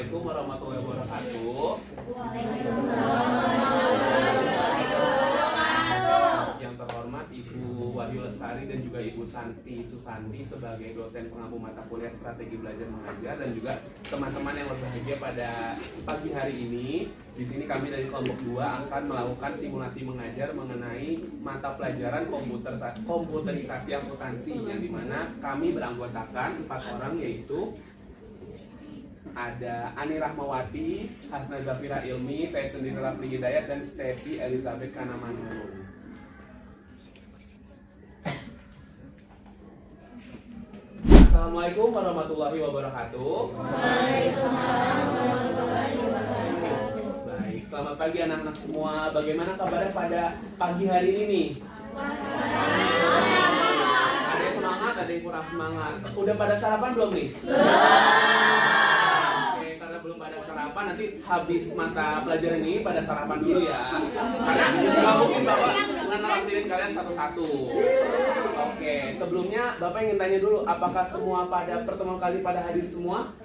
Assalamualaikum warahmatullahi wabarakatuh. Yang terhormat Ibu Wahyu Lestari dan juga Ibu Santi Susanti sebagai dosen pengampu mata kuliah strategi belajar mengajar, dan juga teman-teman yang berbahagia pada pagi hari ini. Di sini kami dari kelompok 2 akan melakukan simulasi mengajar mengenai mata pelajaran komputerisasi akuntansi, yang dimana kami beranggotakan 4 orang, yaitu ada Ani Rahmawati, Hasna Zafira Ilmi, saya sendiri Rafli Hidayat, dan Steffi Elizabeth Kanamanurung. Assalamualaikum warahmatullahi wabarakatuh. Waalaikumsalam warahmatullahi wabarakatuh. Baik, selamat pagi anak-anak semua. Bagaimana kabarnya pada pagi hari ini nih? Ada yang semangat, ada yang kurang semangat. Udah pada sarapan belum nih? Oke, karena belum pada sarapan, nanti habis mata pelajaran ini pada sarapan dulu ya. Karena nggak mungkin Bapak ngeraktirin kalian satu-satu. Oke, sebelumnya Bapak ingin tanya dulu, apakah semua pada pertemuan kali pada hadir semua?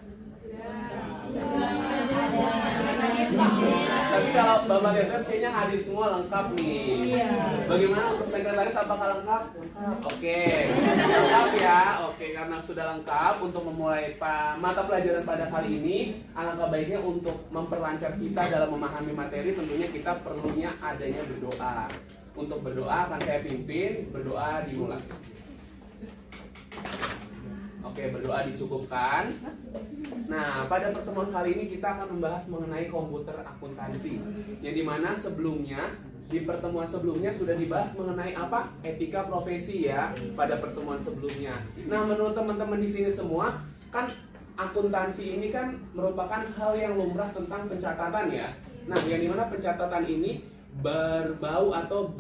Tapi kalau Bapak lihat kayaknya hadir semua lengkap nih. Bagaimana untuk sekretaris, apakah lengkap? Oke, lengkap ya. Oke, karena sudah lengkap, untuk memulai mata pelajaran pada kali ini, alangkah baiknya untuk memperlancar kita dalam memahami materi, tentunya kita perlunya adanya berdoa. Untuk berdoa akan saya pimpin, berdoa dimulai. Oke, berdoa dicukupkan. Nah, pada pertemuan kali ini kita akan membahas mengenai komputer akuntansi, yang dimana sebelumnya, di pertemuan sebelumnya sudah dibahas mengenai apa? Etika profesi ya, pada pertemuan sebelumnya. Nah, menurut teman-teman di sini semua, kan akuntansi ini kan merupakan hal yang lumrah tentang pencatatan ya. Nah, yang dimana pencatatan ini berbau atau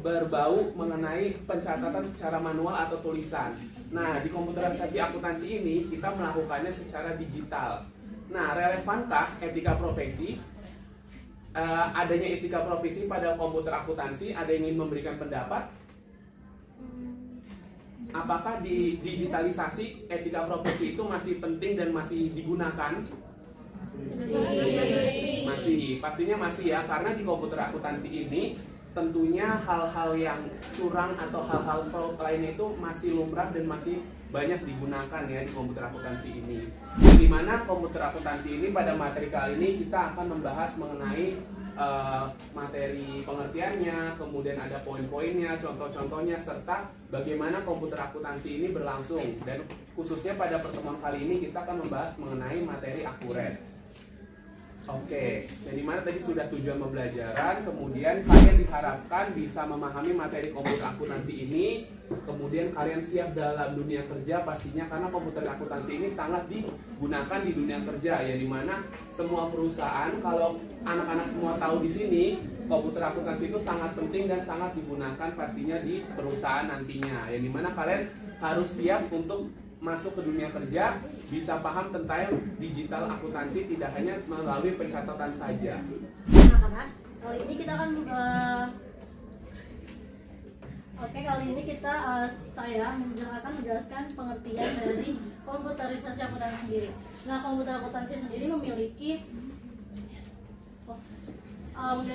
berbau mengenai pencatatan secara manual atau tulisan. Nah, di komputerisasi akuntansi ini kita melakukannya secara digital. Nah, relevankah etika profesi? Adanya etika profesi pada komputer akuntansi? Ada yang ingin memberikan pendapat? Apakah di digitalisasi etika profesi itu masih penting dan masih digunakan? Masih, pastinya masih ya, karena di komputer akuntansi ini tentunya hal-hal yang curang atau hal-hal fraud lainnya itu masih lumrah dan masih banyak digunakan ya di komputer akuntansi ini. Di mana komputer akuntansi ini pada materi kali ini kita akan membahas mengenai materi pengertiannya, kemudian ada poin-poinnya, contoh-contohnya, serta bagaimana komputer akuntansi ini berlangsung. Dan khususnya pada pertemuan kali ini kita akan membahas mengenai materi akurat. Oke, jadi mana tadi sudah tujuan pembelajaran, kemudian kalian diharapkan bisa memahami materi komputer akuntansi ini, kemudian kalian siap dalam dunia kerja pastinya, karena komputer akuntansi ini sangat digunakan di dunia kerja, ya dimana semua perusahaan, kalau anak-anak semua tahu di sini, komputer akuntansi itu sangat penting dan sangat digunakan pastinya di perusahaan nantinya, ya dimana kalian harus siap untuk masuk ke dunia kerja, bisa paham tentang digital akuntansi, tidak hanya melalui pencatatan saja. Nah, kali ini kita akan saya akan menjelaskan pengertian dari komputerisasi akuntansi sendiri. Nah, komputer akuntansi sendiri memiliki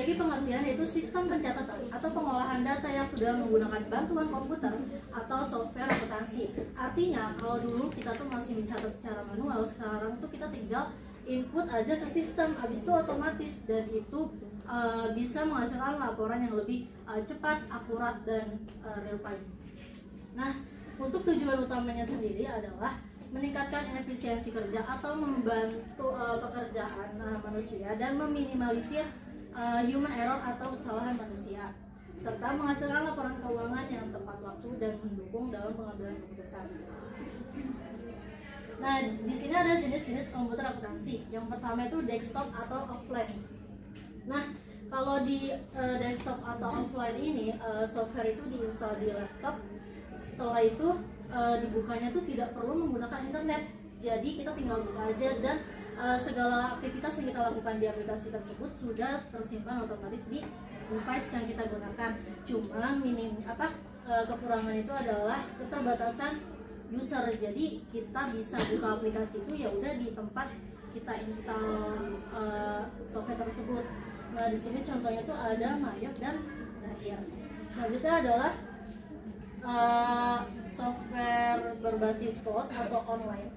pengertian, yaitu sistem pencatatan atau pengolahan data yang sudah menggunakan bantuan komputer atau software akuntansi. Artinya kalau dulu kita tuh masih mencatat secara manual, sekarang tuh kita tinggal input aja ke sistem, habis itu otomatis, dan itu bisa menghasilkan laporan yang lebih cepat, akurat, dan real time. Nah, untuk tujuan utamanya sendiri adalah meningkatkan efisiensi kerja atau membantu pekerjaan manusia dan meminimalisir human error atau kesalahan manusia, serta menghasilkan laporan keuangan yang tepat waktu dan mendukung dalam pengambilan keputusan. Nah, di sini ada jenis-jenis komputer akuntansi. Yang pertama itu desktop atau offline. Nah, kalau di desktop atau offline ini, software itu diinstal di laptop. Setelah itu dibukanya tuh tidak perlu menggunakan internet. Jadi kita tinggal buka aja, dan segala aktivitas yang kita lakukan di aplikasi tersebut sudah tersimpan otomatis di device yang kita gunakan. Cuma kekurangan itu adalah keterbatasan user. Jadi kita bisa buka aplikasi itu ya udah di tempat kita install software tersebut. Nah di sini contohnya tuh ada Mayok dan Zahir. Selanjutnya adalah software berbasis cloud atau online.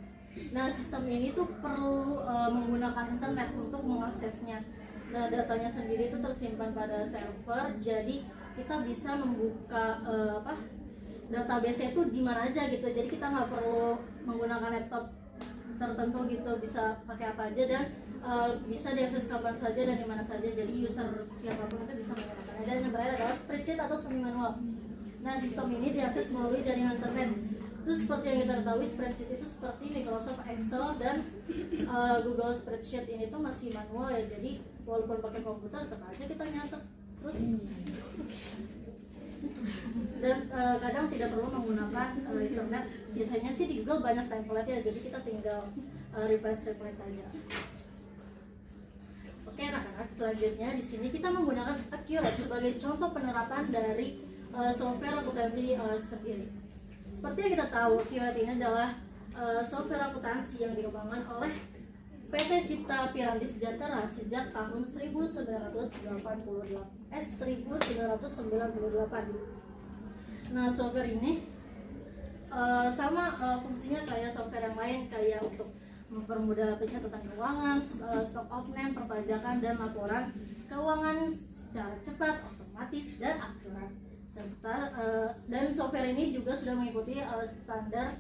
Nah sistem ini tuh perlu menggunakan internet untuk mengaksesnya. Nah datanya sendiri itu tersimpan pada server, jadi kita bisa membuka database itu di mana aja gitu. Jadi kita nggak perlu menggunakan laptop tertentu gitu, bisa pakai apa aja dan bisa diakses kapan saja dan di mana saja. Jadi user siapapun itu bisa menggunakannya. Dan yang terakhir adalah spreadsheet atau semi manual. Nah sistem ini diakses melalui jaringan internet. Itu seperti yang kita ketahui, spreadsheet itu seperti Microsoft Excel dan Google Spreadsheet ini tuh masih manual ya. Jadi walaupun pakai komputer tetap aja kita nyatet terus. Dan kadang tidak perlu menggunakan internet. Biasanya sih di Google banyak template ya, jadi kita tinggal replace saja. Oke anak-anak, selanjutnya di sini kita menggunakan Accurate sebagai contoh penerapan dari software akuntansi sendiri. Seperti yang kita tahu, Accurate ini adalah software akuntansi yang dikembangkan oleh PT Cipta Piranti Sejahtera sejak tahun 1998. Nah, software ini sama fungsinya kayak software yang lain, kayak untuk mempermudah pencatatan keuangan, stock of name, perpajakan, dan laporan keuangan secara cepat, otomatis, dan akurat. Serta dan software ini juga sudah mengikuti standar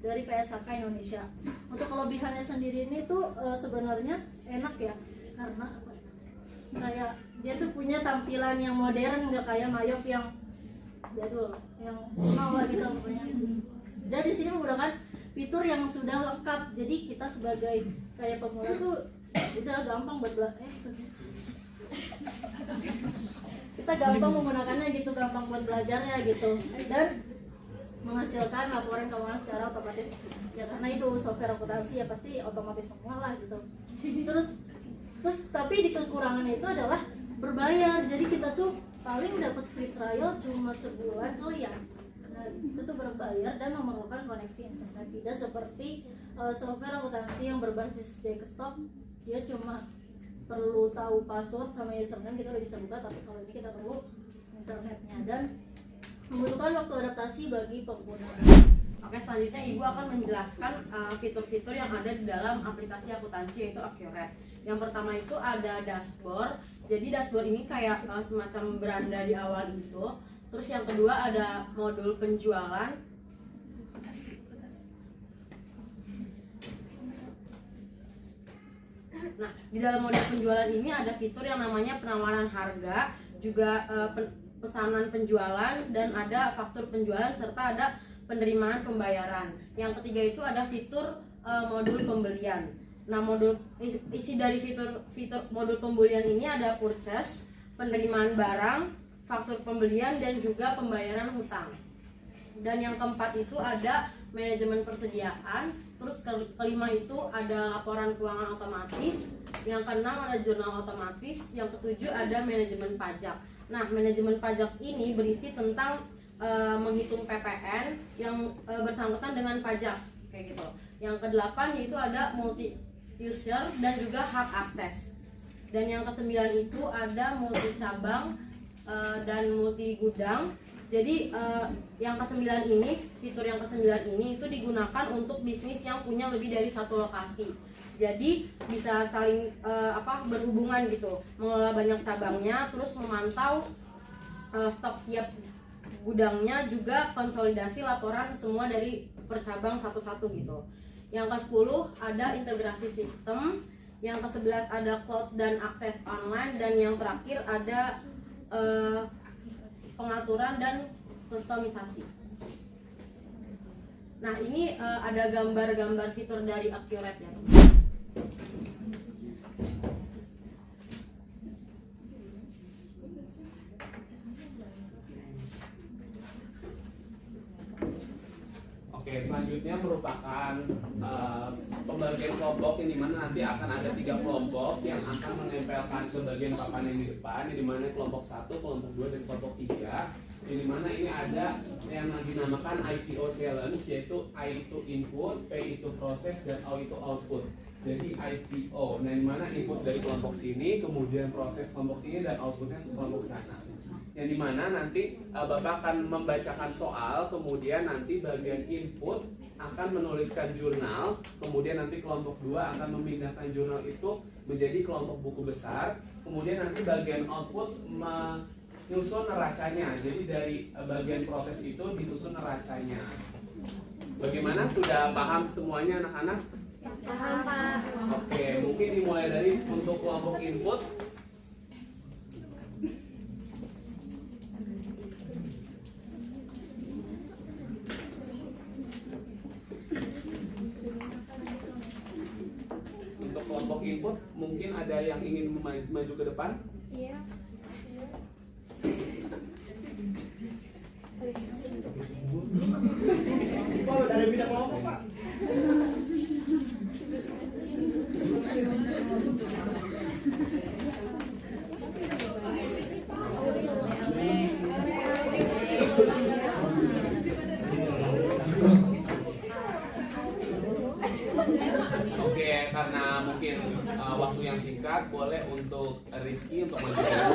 dari PSHK Indonesia. Untuk kelebihannya sendiri ini tuh sebenarnya enak ya, karena kayak dia tuh punya tampilan yang modern, nggak kayak Mayok yang jadul, yang mau gitu pokoknya. Dan di sini menggunakan fitur yang sudah lengkap, jadi kita sebagai kayak pemula tuh udah gampang buat kita gampang menggunakannya gitu, gampang buat belajarnya gitu, dan menghasilkan laporan keuangan secara otomatis ya, karena itu software akuntansi ya pasti otomatis semua lah gitu. Terus tapi di kekurangannya itu adalah berbayar, jadi kita tuh paling dapat free trial cuma sebulan ya. Nah itu tuh berbayar dan memerlukan koneksi internet, tidak seperti software akuntansi yang berbasis desktop, dia cuma perlu tahu password sama username kita udah bisa buka. Tapi kalau ini kita perlu internetnya dan membutuhkan waktu adaptasi bagi pengguna. Oke, selanjutnya Ibu akan menjelaskan fitur-fitur yang ada di dalam aplikasi akuntansi yaitu Accurate. Yang pertama itu ada dashboard. Jadi dashboard ini kayak semacam beranda di awal itu. Terus yang kedua ada modul penjualan. Nah, di dalam modul penjualan ini ada fitur yang namanya penawaran harga, juga pesanan penjualan, dan ada faktur penjualan, serta ada penerimaan pembayaran. Yang ketiga itu ada fitur modul pembelian. Nah, isi dari fitur modul pembelian ini ada purchase, penerimaan barang, faktur pembelian, dan juga pembayaran hutang. Dan yang keempat itu ada manajemen persediaan. Terus kelima itu ada laporan keuangan otomatis. Yang keenam ada jurnal otomatis. Yang ketujuh ada manajemen pajak. Nah, manajemen pajak ini berisi tentang menghitung PPN yang bersangkutan dengan pajak kayak gitu. Yang kedelapan yaitu ada multi user dan juga hak akses. Dan yang kesembilan itu ada multi cabang dan multi gudang. Jadi yang kesembilan ini, fitur yang kesembilan ini itu digunakan untuk bisnis yang punya lebih dari satu lokasi. Jadi bisa saling berhubungan gitu, mengelola banyak cabangnya, terus memantau stok tiap gudangnya, juga konsolidasi laporan semua dari per cabang satu-satu gitu. Yang ke-10 ada integrasi sistem, yang ke-11 ada cloud dan akses online, dan yang terakhir ada pengaturan dan kustomisasi. Nah, ini ada gambar-gambar fitur dari Accurate ya. Oke, selanjutnya merupakan pembagian kelompok yang dimana nanti akan ada 3 kelompok yang akan menempelkan ke bagian papan yang di depan, yang dimana kelompok 1, kelompok 2, dan kelompok 3. Yang dimana ini ada yang dinamakan IPO challenge, yaitu I itu input, P itu proses, dan O itu output. Jadi IPO, nah dimana input dari kelompok sini, kemudian proses kelompok sini, dan outputnya kelompok sana. Yang dimana nanti Bapak akan membacakan soal, kemudian nanti bagian input akan menuliskan jurnal, kemudian nanti kelompok 2 akan memindahkan jurnal itu menjadi kelompok buku besar, kemudian nanti bagian output menyusun neracanya. Jadi dari bagian proses itu disusun neracanya. Bagaimana? Sudah paham semuanya anak-anak? Paham, Pak. Oke, mungkin dimulai dari untuk kelompok input. Untuk kelompok input, mungkin ada yang ingin maju ke depan? Iya. Oh, ada bidang kelompok, Pak. Oke, karena mungkin waktu yang singkat, boleh untuk Rizky untuk maju ke depan.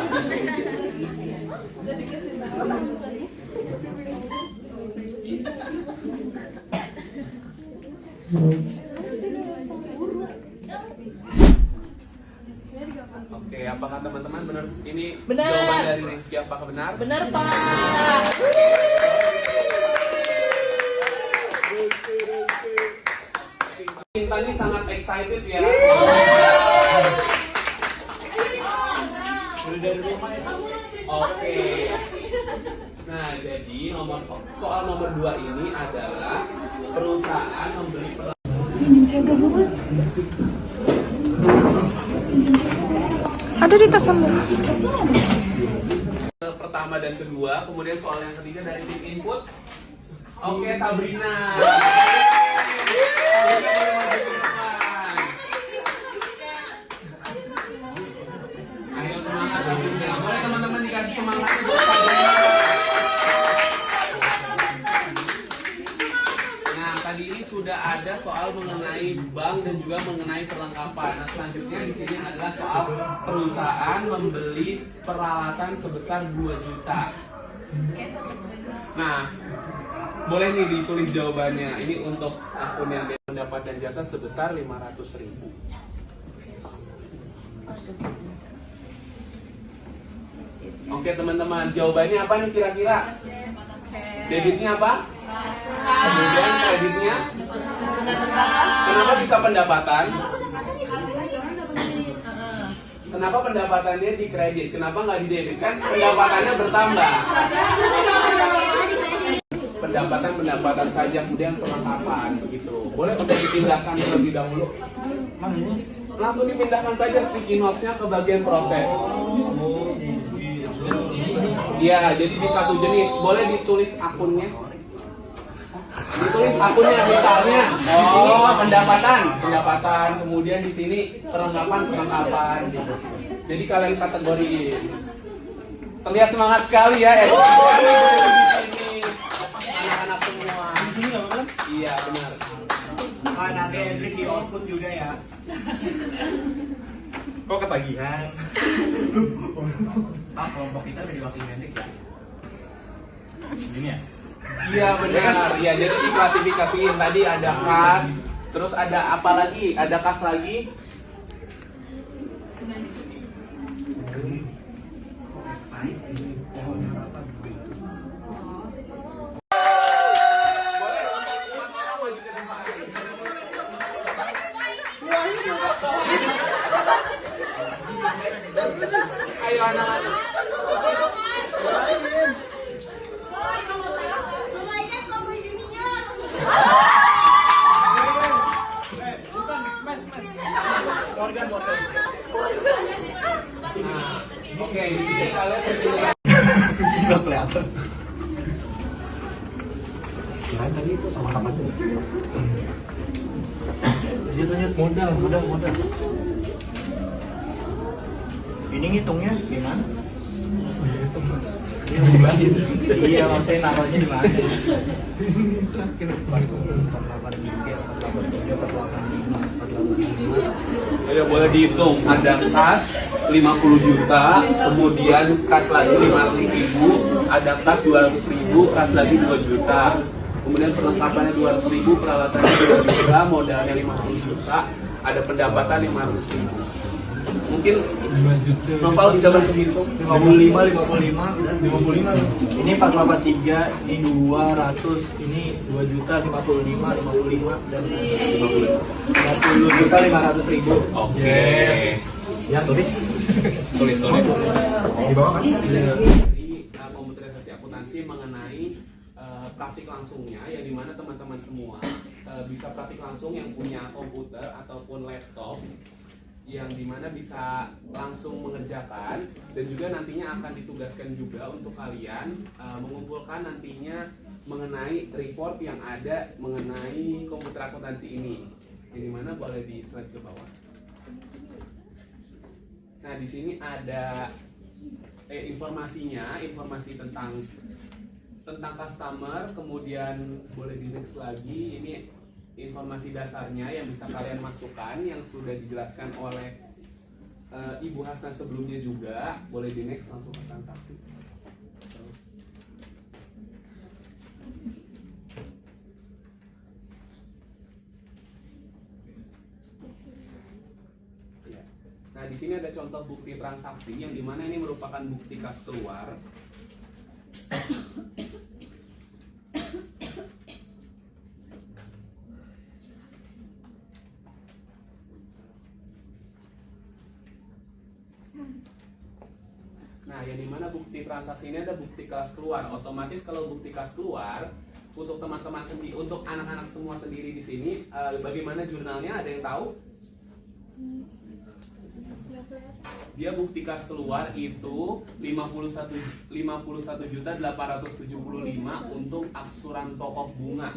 Oke, apakah teman-teman benar ini Benar. jawaban dari Rizky apakah benar? Benar, Pak. Intan ini sangat excited ya. Udah dari rumah ya. Oke. Nah, jadi soal nomor 2 ini adalah perusahaan membeli Ada di tas kamu. pertama dan kedua, kemudian soal yang ketiga dari tim input. Oke, Sabrina. Ayo semangat Sabrina. Boleh teman-teman dikasih semangat untuk Sabrina. Nah, tadi ini sudah ada soal mengenai bank dan juga mengenai perlengkapan. Nah, selanjutnya di sini adalah soal perusahaan membeli peralatan sebesar 2 juta. Nah, boleh nih ditulis jawabannya. Ini untuk akun yang mendapatkan jasa sebesar 500.000. Oke teman-teman, jawabannya apa nih kira-kira? Debitnya apa? Kemudian kreditnya? Kenapa bisa pendapatan? Kenapa pendapatannya di kredit? Kenapa nggak di debit? Kan pendapatannya bertambah. Pendapatan saja, kemudian perlengkapan begitu. Boleh untuk dipindahkan terlebih dahulu. Langsung dipindahkan saja sticky notes-nya ke bagian proses. Iya, jadi di satu jenis. Boleh ditulis akunnya. Ditulis akunnya misalnya di sini pendapatan, kemudian di sini perlengkapan gitu. Jadi kalian kategoriin. Terlihat semangat sekali ya, di sini anak-anak semua. Iya benar. Ah, nanti Hendrik di output juga ya. Kok ketagihan? Pak, kelompok kita udah diwakili Hendrik ya. Ini ya? Iya benar. Iya, jadi diklasifikasiin tadi ada kas, terus ada apa lagi? Ada kas lagi. Ayo anak-anak. Oke, di sini kalian bersilakan. Nggak kelihatan. Kirain tadi itu sama-sama tuh. Dia tanya modal. Ini ngitungnya gimana? Oh, ya itu mas. Iya, maksudnya naruhnya di mana? Terakhir 483, 483, 485, 485. Ya boleh dihitung, ada kas 50 juta, kemudian kas lagi 500.000, ada kas 200.000, kas lagi 2 juta. Kemudian perlengkapannya 200.000, peralatannya 2 juta, modalnya 50 juta, ada pendapatan 500.000. Mungkin Noval bisa bantu hitung 55, 55, dan 55. Ini 483, ini 200, ini 2 juta 55, 55, dan 50 juta 500.000. Oke. Ya, tulis. Tulis. Di bawah kan? Jadi komputerisasi akuntansi mengenai praktik langsungnya, yang dimana teman-teman semua bisa praktik langsung yang punya komputer ataupun laptop, yang dimana bisa langsung mengerjakan, dan juga nantinya akan ditugaskan juga untuk kalian mengumpulkan nantinya mengenai report yang ada mengenai komputer akuntansi ini, yang dimana boleh di slide ke bawah. Nah, di sini ada informasinya, informasi tentang customer, kemudian boleh di next lagi, ini informasi dasarnya yang bisa kalian masukkan yang sudah dijelaskan oleh Ibu Hasna sebelumnya juga. Boleh di next, langsung ke transaksi. Terus. Ya. Nah, di sini ada contoh bukti transaksi yang dimana ini merupakan bukti kas keluar. Nah, yang dimana bukti transaksi ini ada bukti kas keluar. Otomatis kalau bukti kas keluar, untuk teman-teman sendiri, untuk anak-anak semua sendiri di sini, bagaimana jurnalnya? Ada yang tahu? Dia bukti kas keluar itu 51.875 untuk aksuran pokok bunga.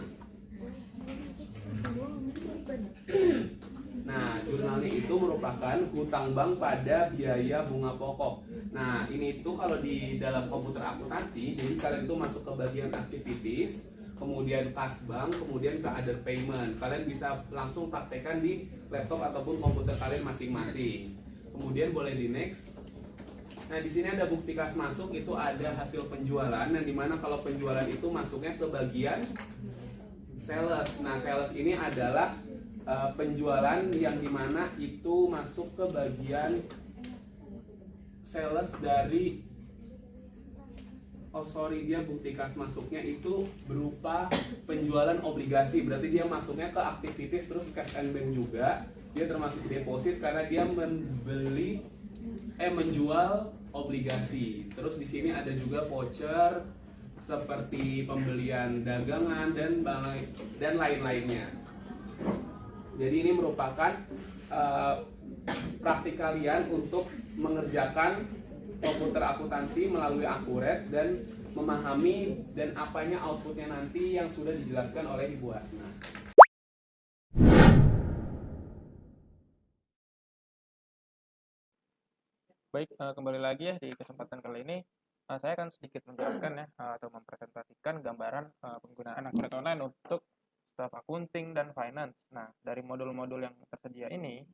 Nah, jurnalnya itu merupakan hutang bank pada biaya bunga pokok. Nah, ini tuh kalau di dalam komputer akuntansi, jadi kalian itu masuk ke bagian activities, kemudian kas bank, kemudian ke other payment. Kalian bisa langsung praktekkan di laptop ataupun komputer kalian masing-masing. Kemudian boleh di next. Nah, di sini ada bukti kas masuk, itu ada hasil penjualan, yang dimana kalau penjualan itu masuknya ke bagian sales. Nah, sales ini adalah penjualan yang dimana itu masuk ke bagian sales dari dia bukti kas masuknya itu berupa penjualan obligasi, berarti dia masuknya ke activities terus cash and bank juga, dia termasuk deposit karena dia menjual obligasi. Terus di sini ada juga voucher seperti pembelian dagangan dan lain-lainnya. Jadi ini merupakan praktik kalian untuk mengerjakan komputer akuntansi melalui akurat dan memahami dan apanya outputnya nanti yang sudah dijelaskan oleh Ibu Hasna. Baik, kembali lagi ya di kesempatan kali ini saya akan sedikit menjelaskan ya atau mempresentasikan gambaran penggunaan akurat online untuk staff accounting dan finance. Nah, dari modul-modul yang tersedia ini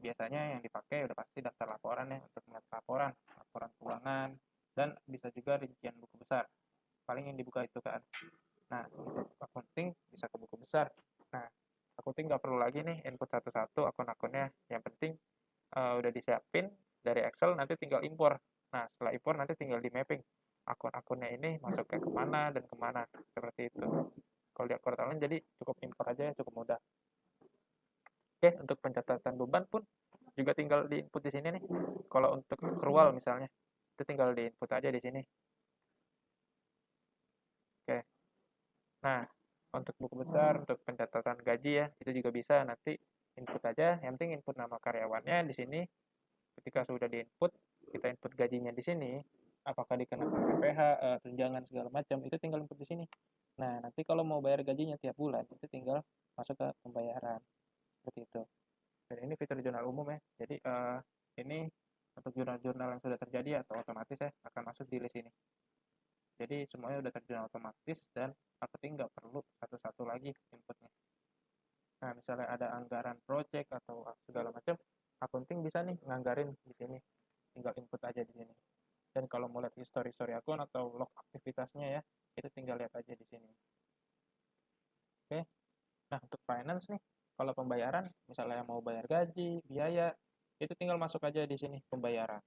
biasanya yang dipakai udah pasti daftar laporan ya, untuk melihat laporan keuangan, dan bisa juga rincian buku besar. Paling yang dibuka itu kan. Nah, untuk accounting bisa ke buku besar. Nah, accounting nggak perlu lagi nih input satu-satu akun-akunnya. Yang penting udah disiapin dari Excel, nanti tinggal impor. Nah, setelah impor nanti tinggal di mapping akun-akunnya ini masuknya kemana dan kemana, seperti itu. Kalau di akurat online jadi cukup impor aja, cukup mudah. Oke, untuk pencatatan beban pun juga tinggal di input di sini nih. Kalau untuk accrual misalnya, itu tinggal di input aja di sini. Oke. Nah, untuk buku besar, untuk pencatatan gaji ya, itu juga bisa nanti input aja. Yang penting input nama karyawannya di sini. Ketika sudah diinput, kita input gajinya di sini. Apakah dikenakan PPh, tunjangan segala macam, itu tinggal input di sini. Nah, nanti kalau mau bayar gajinya tiap bulan, itu tinggal masuk ke pembayaran. Seperti itu. Dan ini fitur jurnal umum ya. Jadi ini untuk jurnal-jurnal yang sudah terjadi atau otomatis ya akan masuk di list ini. Jadi semuanya udah terjurnal otomatis dan marketing nggak perlu satu-satu lagi inputnya. Nah, misalnya ada anggaran project atau segala macam, accounting bisa nih nganggarin di sini, tinggal input aja di sini. Dan kalau mau lihat history akun atau log aktivitasnya ya, itu tinggal lihat aja di sini. Oke. Nah, untuk finance nih, kalau pembayaran, misalnya mau bayar gaji, biaya, itu tinggal masuk aja di sini pembayaran.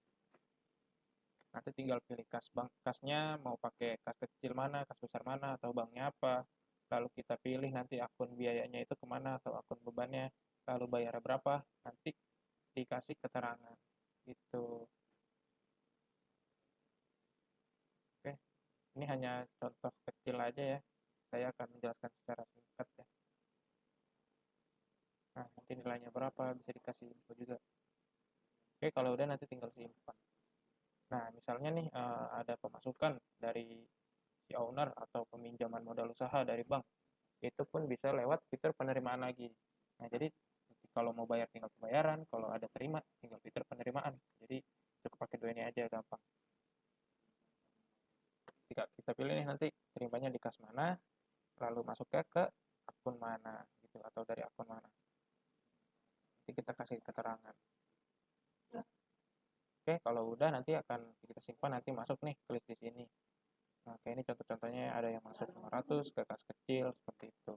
Nanti tinggal pilih kas bank, kasnya mau pakai kas kecil mana, kas besar mana, atau banknya apa. Lalu kita pilih nanti akun biayanya itu kemana atau akun bebannya, lalu bayar berapa, nanti dikasih keterangan gitu. Oke, ini hanya contoh kecil aja ya, saya akan menjelaskan secara singkat ya. Nah, nanti nilainya berapa, bisa dikasih info juga. Oke, kalau udah nanti tinggal simpan. Nah, misalnya nih ada pemasukan dari si owner atau peminjaman modal usaha dari bank, itu pun bisa lewat fitur penerimaan lagi. Nah, jadi kalau mau bayar tinggal pembayaran, kalau ada terima tinggal fitur penerimaan. Jadi cukup pakai dua ini aja, gampang. Kita pilih nih nanti terimanya di kas mana, lalu masuknya ke akun mana gitu atau dari akun mana. Nanti kita kasih keterangan. Oke, kalau udah nanti akan kita simpan, nanti masuk nih klik di sini. Nah, kayak ini contoh-contohnya ada yang masuk 500 ke kas kecil seperti itu.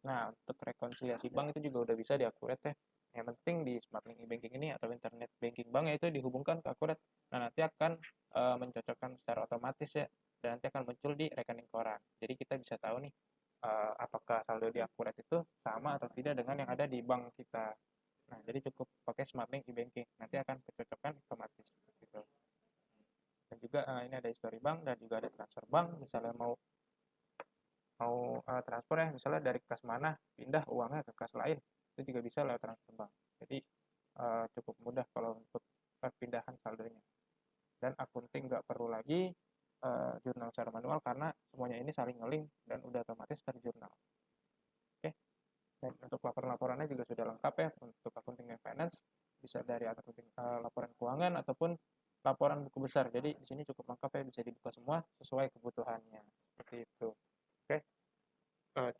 Nah, untuk rekonsiliasi bank itu juga udah bisa di Accurate ya. Yang penting di SmartLink e-banking ini atau internet banking bank itu dihubungkan ke Accurate. Nah, nanti akan mencocokkan secara otomatis ya, dan nanti akan muncul di rekening koran. Jadi kita bisa tahu nih apakah saldo di Accurate itu sama atau tidak dengan yang ada di bank kita. Nah, jadi cukup pakai SmartLink e-banking, nanti akan kecocokkan otomatis gitu. Dan juga ini ada history bank dan juga ada transfer bank, misalnya mau transfer ya, misalnya dari kas mana pindah uangnya ke kas lain, itu juga bisa lewat transfer bank. Jadi cukup mudah kalau untuk perpindahan saldonya. Dan akunting nggak perlu lagi jurnal secara manual karena semuanya ini saling nge-link dan udah otomatis terjurnal. Oke. Dan untuk laporan-laporannya juga sudah lengkap ya. Untuk accounting and finance bisa dari accounting laporan keuangan ataupun laporan buku besar. Jadi di sini cukup lengkap ya, bisa dibuka semua sesuai kebutuhannya. Seperti itu. Oke.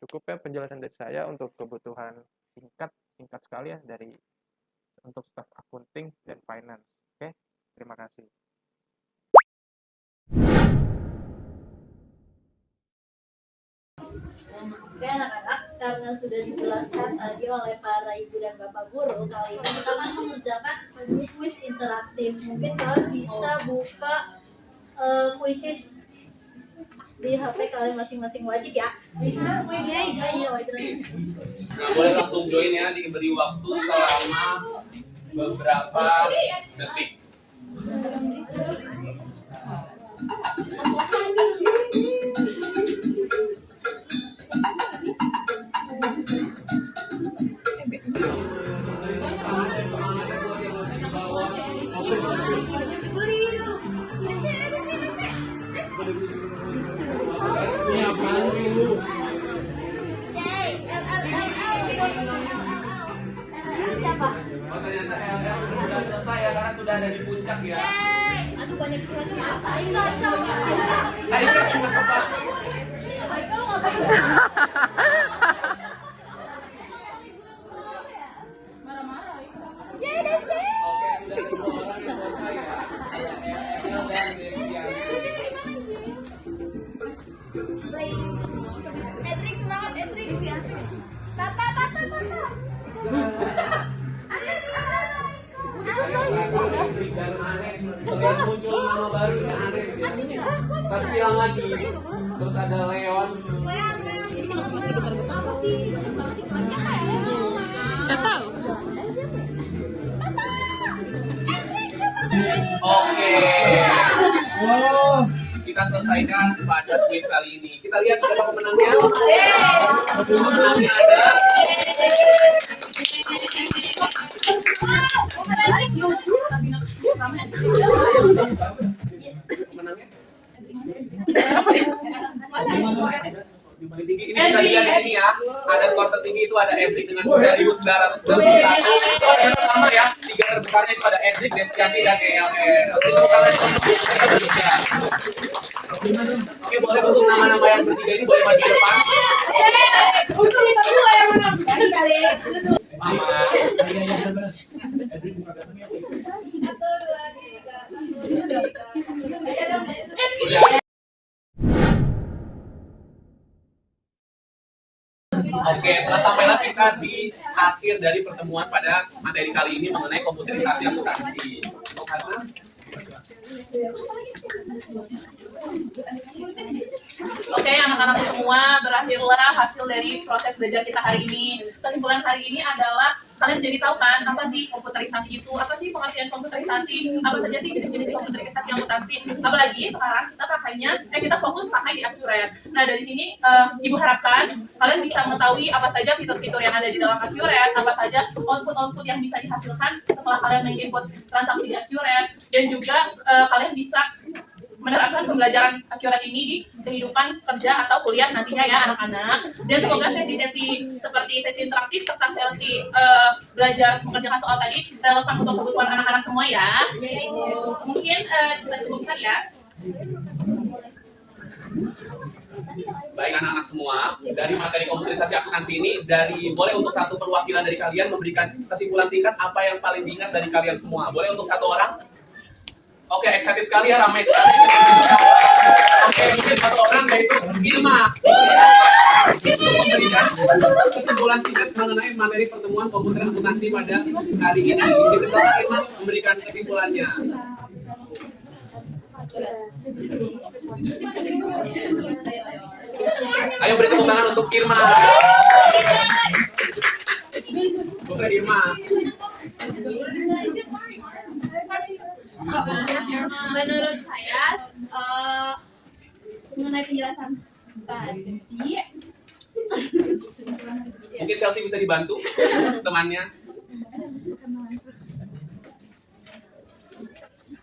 Cukup ya penjelasan dari saya untuk kebutuhan singkat sekali ya dari untuk staf accounting dan finance. Oke. Terima kasih. Oke anak-anak, karena sudah dijelaskan tadi oleh para ibu dan bapak guru, kali ini kita akan mengerjakan kuis interaktif. Mungkin kalian bisa buka kuisis di HP kalian masing-masing, wajib ya. Ayo, Nah, boleh langsung join ya, diberi waktu selama beberapa detik. Oh, ternyata LL sudah selesai ya, karena sudah ada di puncak ya. aduh banyak banget ngapain Ayo kita nggak apa-apa. Oke, sudah semua orang yang selesai ya. LL dan Devian. Edric semangat, Edric. Tata. Dan Anes, kemudian muncul nama baru ya, Anes ya. Tapi yang lagi, terus ada Leon. Apa sih? Banyak Gak tahu. Oke. Kita selesaikan pada kuis kali ini. Kita lihat siapa pemenangnya. Pemenangnya ada pemenangnya Yang paling tinggi ini bisa dilihat di sini ya. Ada skor tertinggi itu ada Edric dengan 9.991. Skor yang pertama ya, 3 terbesarnya itu ada Edric, Destianti dan ELN. Tepuk tangan untuk Indonesia. Oke, boleh untuk nama-nama yang bertiga ini boleh maju ke depan. Untuk 52 yang menang kali. Mama. Satu, dua, tiga. Udah. Oke, telah sampailah kita di akhir dari pertemuan pada materi kali ini mengenai komputerisasi akuntansi. Oke, anak-anak semua, berakhirlah hasil dari proses belajar kita hari ini. Kesimpulan hari ini adalah kalian jadi tahu kan apa sih komputerisasi itu, apa sih pengertian komputerisasi, apa saja sih jenis-jenis komputerisasi akuntansi. Apalagi sekarang kita pakainya, kita fokus pakai di Accurate. Nah dari sini ibu harapkan kalian bisa mengetahui apa saja fitur-fitur yang ada di dalam Accurate, apa saja output-output yang bisa dihasilkan setelah kalian menginput transaksi di Accurate, dan juga kalian bisa menerapkan pembelajaran Accurate ini di kehidupan kerja atau kuliah nantinya ya anak-anak. Dan semoga sesi-sesi seperti sesi interaktif serta sesi belajar mengerjakan soal tadi relevan untuk kebutuhan anak-anak semua ya. Mungkin kita cukupkan ya. Baik anak-anak semua, dari materi komputerisasi akuntansi ini, boleh untuk satu perwakilan dari kalian memberikan kesimpulan singkat apa yang paling diingat dari kalian semua. Boleh untuk satu orang? Oke, excited sekali ya, ramai sekali. Oke, mungkin satu orang yaitu Irma. Memberikan kesimpulan singkat mengenai materi pertemuan komputer akuntansi pada hari ini. Kita Irma memberikan kesimpulannya. Ayo beri tepuk tangan untuk Irma. Oke, Irma. Menurut saya mengenai penjelasan tadi Mungkin Chelsea bisa dibantu temannya.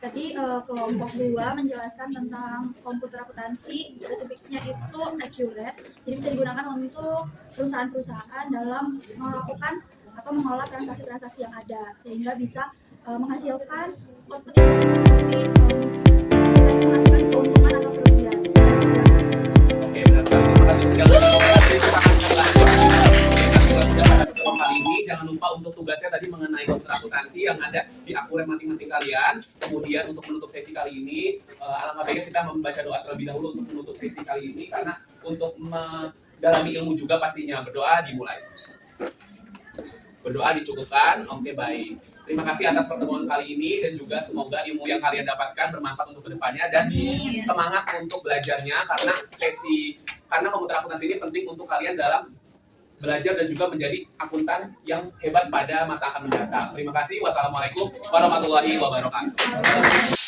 Tadi kelompok 2 menjelaskan tentang komputer akuntansi, spesifiknya itu Accurate. Jadi bisa digunakan untuk perusahaan-perusahaan dalam melakukan atau mengolah transaksi-transaksi yang ada, sehingga bisa menghasilkan output yang seperti menghasilkan keuntungan atau kerugian. Oke, benar sekali. Terima kasih kali ini jangan lupa untuk tugasnya tadi mengenai komputer akuntansi yang ada di Accurate masing-masing kalian. Kemudian untuk menutup sesi kali ini, alangkah baiknya kita membaca doa terlebih dahulu untuk menutup sesi kali ini, karena untuk mendalami ilmu juga pastinya berdoa dimulai. Berdoa dicukupkan. Oke, baik. Terima kasih atas pertemuan kali ini dan juga semoga ilmu yang kalian dapatkan bermanfaat untuk kedepannya dan semangat untuk belajarnya karena komputer akuntansi ini penting untuk kalian dalam belajar dan juga menjadi akuntan yang hebat pada masa akan mendatang. Terima kasih. Wassalamualaikum warahmatullahi wabarakatuh.